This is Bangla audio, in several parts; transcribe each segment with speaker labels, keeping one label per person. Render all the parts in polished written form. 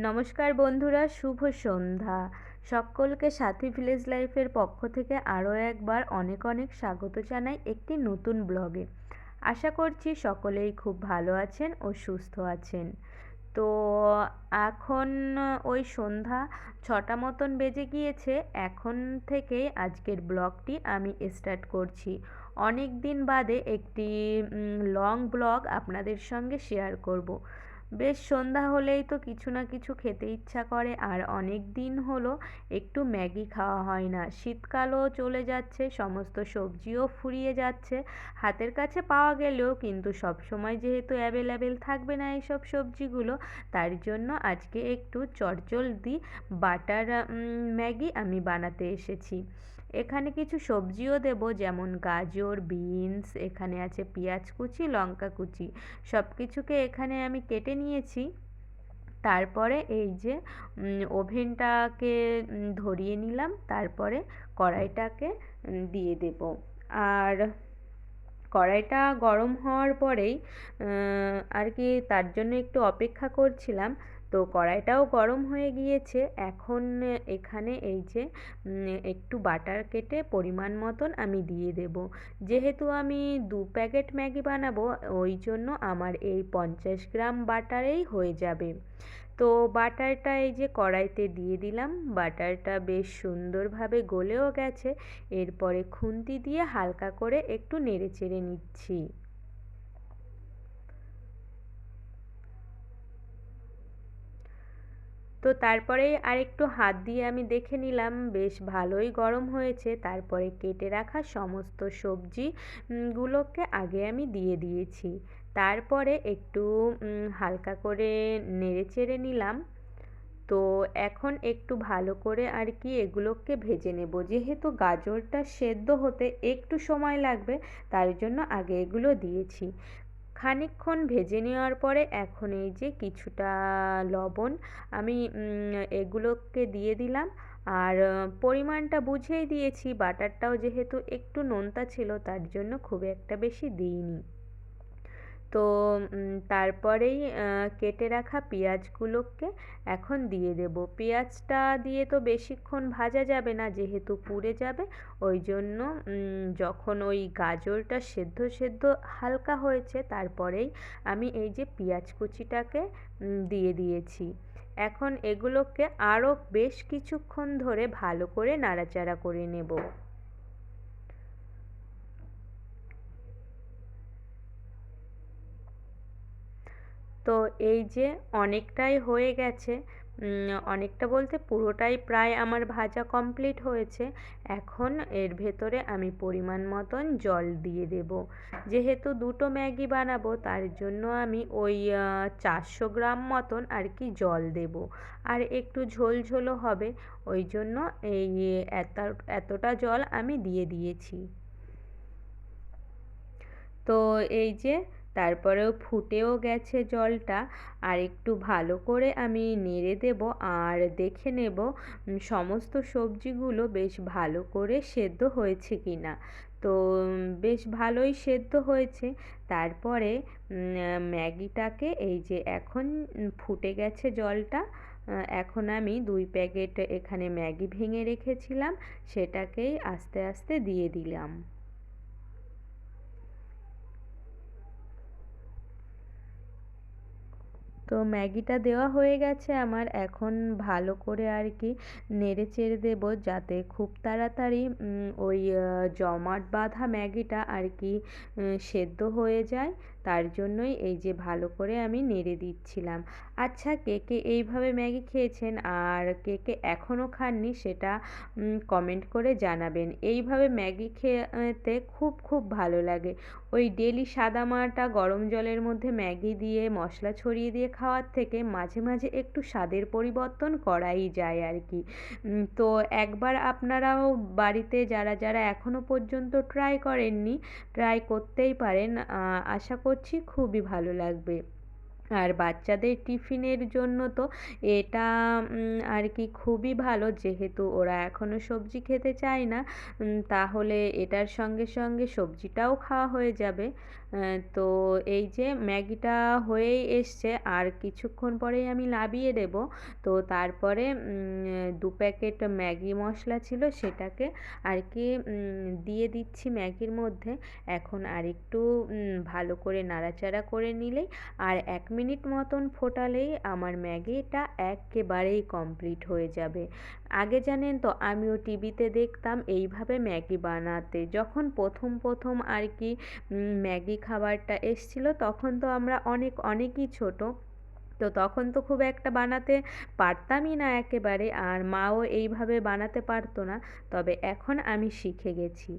Speaker 1: নমস্কার বন্ধুরা, শুভ সন্ধ্যা। সকলকে সাথী ভিলেজ লাইফের পক্ষ থেকে আরও একবার অনেক অনেক স্বাগত জানাই একটি নতুন ব্লগে। আশা করছি সকলেই খুব ভালো আছেন ও সুস্থ আছেন। তো এখন ওই সন্ধ্যা 6টা মতন বেজে গিয়েছে। এখন থেকেই আজকের ব্লগটি আমি স্টার্ট করছি। অনেক দিন বাদে একটি লং ব্লগ আপনাদের সঙ্গে শেয়ার করব। বেশ সন্ধ্যা হলেই তো কিছু না কিছু খেতে ইচ্ছা করে, আর অনেক দিন হলো একটু ম্যাগি খাওয়া হয় না। শীতকালও চলে যাচ্ছে, সমস্ত সবজিও ফুরিয়ে যাচ্ছে, হাতের কাছে পাওয়া গেলেও কিন্তু সব সময় যেহেতু অ্যাভেলেবেল থাকবে না এইসব সবজিগুলো, তার জন্য আজকে একটু চটজলদি বাটার ম্যাগি আমি বানাতে এসেছি। এখানে কিছু সবজিও দেব, যেমন গাজর, বিনস, এখানে আছে পেঁয়াজ কুচি, লঙ্কা কুচি, সব কিছুকে এখানে আমি কেটে নিয়েছি। তারপরে এই যে ওভেনটাকে ধরিয়ে নিলাম, তারপরে কড়াইটাকে দিয়ে দেব। আর কড়াইটা গরম হওয়ার পরেই আর কি তার জন্য একটু অপেক্ষা করছিলাম। তো কড়াইটাও গরম হয়ে গিয়েছে। এখন এখানে এই যে একটু বাটার কেটে পরিমাণ মতন আমি দিয়ে দেব। যেহেতু আমি 2 প্যাকেট ম্যাগি বানাবো, ওই জন্য আমার এই 50 গ্রাম বাটারেই হয়ে যাবে। তো বাটারটা এই যে কড়াইতে দিয়ে দিলাম, বাটারটা বেশ সুন্দরভাবে গলেও গেছে। এরপরে খুন্তি দিয়ে হালকা করে একটু নেড়ে চেড়ে নিচ্ছি। তো তারপরে আরেকটু হাত দিয়ে আমি দেখে নিলাম বেশ ভালোই গরম হয়েছে। তারপরে কেটে রাখা সমস্ত সবজি গুলোকে আগে আমি দিয়ে দিয়েছি। তারপরে একটু হালকা করে নেড়ে চেড়ে নিলাম। তো এখন একটু ভালো করে আর কি এগুলোকে ভেজে নেব। যেহেতু গাজরটা সেদ্ধ হতে একটু সময় লাগবে, তার জন্য আগে এগুলো দিয়েছি। খানিকক্ষণ ভেজে নেওয়ার পরে এখন এই যে কিছুটা লবণ আমি এগুলোকে দিয়ে দিলাম। আর পরিমাণটা বুঝেই দিয়েছি, বাটারটাও যেহেতু একটু নোনতা ছিল, তার জন্য খুব একটা বেশি দিইনি। তো তারপরেই কেটে রাখা পেঁয়াজগুলোকে এখন দিয়ে দেব। পেঁয়াজটা দিয়ে তো বেশিক্ষণ ভাজা যাবে না, যেহেতু পুড়ে যাবে। ওই জন্য যখন ওই গাজরটা সেদ্ধ সেদ্ধ হালকা হয়েছে, তারপরেই আমি এই যে পেঁয়াজ কুচিটাকে দিয়ে দিয়েছি। এখন এগুলোকে আরও বেশ কিছুক্ষণ ধরে ভালো করে নাড়াচাড়া করে নেব। তো এই যে অনেকটাই হয়ে গেছে, অনেকটা বলতে পুরোটাই প্রায় আমার ভাজা কমপ্লিট হয়েছে। এখন এর ভেতরে আমি পরিমাণ মতন জল দিয়ে দেব। যেহেতু দুটো ম্যাগি বানাবো, তার জন্য আমি ওই 400 গ্রাম মতন আর কি জল দেব। আর একটু ঝোল ঝোলও হবে, ওই জন্য এই এতটা জল আমি দিয়ে দিয়েছি। তো এই যে তারপরেও ফুটেও গেছে জলটা। আর একটু ভালো করে আমি নেড়ে দেব, আর দেখে নেব সমস্ত সবজিগুলো বেশ ভালো করে সেদ্ধ হয়েছে কি না। তো বেশ ভালোই সেদ্ধ হয়েছে। তারপরে ম্যাগিটাকে এই যে এখন ফুটে গেছে জলটা। এখন আমি 2 প্যাকেট এখানে ম্যাগি ভেঙে রেখেছিলাম, সেটাকেই আস্তে আস্তে দিয়ে দিলাম। তো ম্যাগিটা দেওয়া হয়ে গেছে আমার। এখন ভালো করে আর কি নেড়ে চেড়ে দেবো, যাতে খুব তাড়াতাড়ি ওই জমাট বাঁধা ম্যাগিটা আর কি সেদ্ধ হয়ে যায়। তার জন্যই এই যে ভালো করে আমি নেড়ে দিচ্ছিলাম। আচ্ছা, কে কে এইভাবে ম্যাগি খেয়েছেন আর কে কে এখনও খাননি, সেটা কমেন্ট করে জানাবেন। এইভাবে ম্যাগি খেতে খুব খুব ভালো লাগে। ওই ডেলি সাদামাটা গরম জলের মধ্যে ম্যাগি দিয়ে মশলা ছড়িয়ে দিয়ে খাওয়ার থেকে মাঝে মাঝে একটু স্বাদের পরিবর্তন করাই যায় আর কি। তো একবার আপনারাও বাড়িতে যারা যারা এখনও পর্যন্ত ট্রাই করেননি, ট্রাই করতেই পারেন। আশা করছি খুবই ভালো লাগবে। আর বাচ্চাদের টিফিনের জন্য তো এটা আর কি খুবই ভালো, যেহেতু ওরা এখনও সবজি খেতে চায় না। তাহলে এটার সঙ্গে সঙ্গে সবজিটাও খাওয়া হয়ে যাবে। তো এই যে ম্যাগিটা হয়েই এসছে, আর কিছুক্ষণ পরেই আমি নামিয়ে দেব। তো তারপরে 2 প্যাকেট ম্যাগি মশলা ছিল সেটাকে আর কি দিয়ে দিচ্ছি ম্যাগির মধ্যে। এখন আরেকটু ভালো করে নাড়াচাড়া করে নিলেই আর 1 মিনিট মতন ফোটালেই আমার ম্যাগিটা একেবারেই কমপ্লিট হয়ে যাবে। আগে জানেন তো আমিও টিভিতে দেখতাম এইভাবে ম্যাগি বানাতে। যখন প্রথম আর কি ম্যাগি খাবারটা এসছিল তখন তো আমরা অনেকই ছোট। তো তখন তো খুব একটা বানাতে পারতামই না একেবারে, আর মাও এইভাবে বানাতে পারতো না। তবে এখন আমি শিখে গেছি।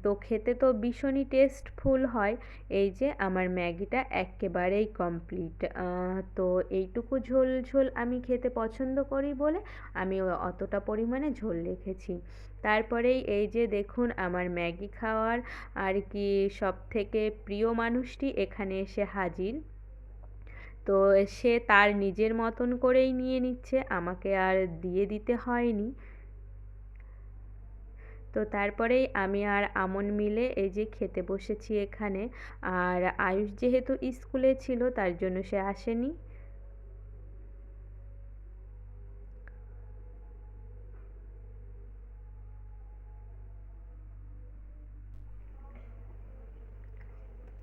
Speaker 1: তো খেতে তো ভীষণই টেস্টফুল হয়। এই যে আমার ম্যাগিটা একেবারেই কমপ্লিট। তো এইটুকু ঝোল ঝোল আমি খেতে পছন্দ করি বলে আমি অতটা পরিমাণে ঝোল রেখেছি। তারপরেই এই যে দেখুন আমার ম্যাগি খাওয়ার আর কি সবথেকে প্রিয় মানুষটি এখানে এসে হাজির। তো সে তার নিজের মতন করেই নিয়ে নিচ্ছে, আমাকে আর দিয়ে দিতে হয়নি। তো তারপরেই আমি আর আমন মিলে এই যে খেতে বসেছি এখানে। আর আয়ুষ যেহেতু স্কুলে ছিল তার জন্য সে আসেনি।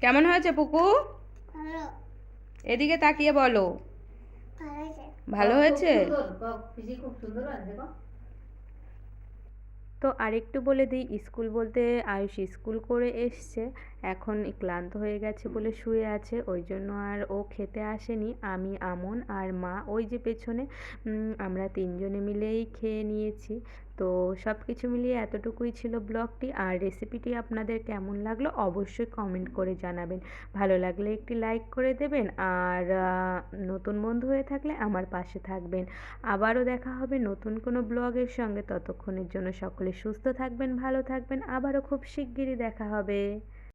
Speaker 1: কেমন হয়েছে পুকু?
Speaker 2: ভালো।
Speaker 1: এদিকে তাকিয়ে বলো।
Speaker 2: ভালো হয়েছে।
Speaker 1: ভালো হয়েছে?
Speaker 2: খুব সুন্দর আছে দেখো।
Speaker 1: তো আরেকটু বলে দিই, স্কুল বলতে আয়ুষ স্কুল করে এসছে, এখন ক্লান্ত হয়ে গেছে বলে শুয়ে আছে, ওই জন্য আর ও খেতে আসেনি। আমি, আমন আর মা ওই যে পেছনে আমরা তিনজনে মিলেই খেয়ে নিয়েছি। তো সব কিছু মিলিয়ে এতটুকুই ছিল ব্লগটি। আর রেসিপিটি আপনাদের কেমন লাগলো অবশ্যই কমেন্ট করে জানাবেন। ভালো লাগলে একটি লাইক করে দেবেন, আর নতুন বন্ধু হয়ে থাকলে আমার পাশে থাকবেন। আবারও দেখা হবে নতুন কোনো ব্লগের সঙ্গে। ততক্ষণের জন্য সকলে সুস্থ থাকবেন, ভালো থাকবেন। আবারও খুব শিগগিরই দেখা হবে।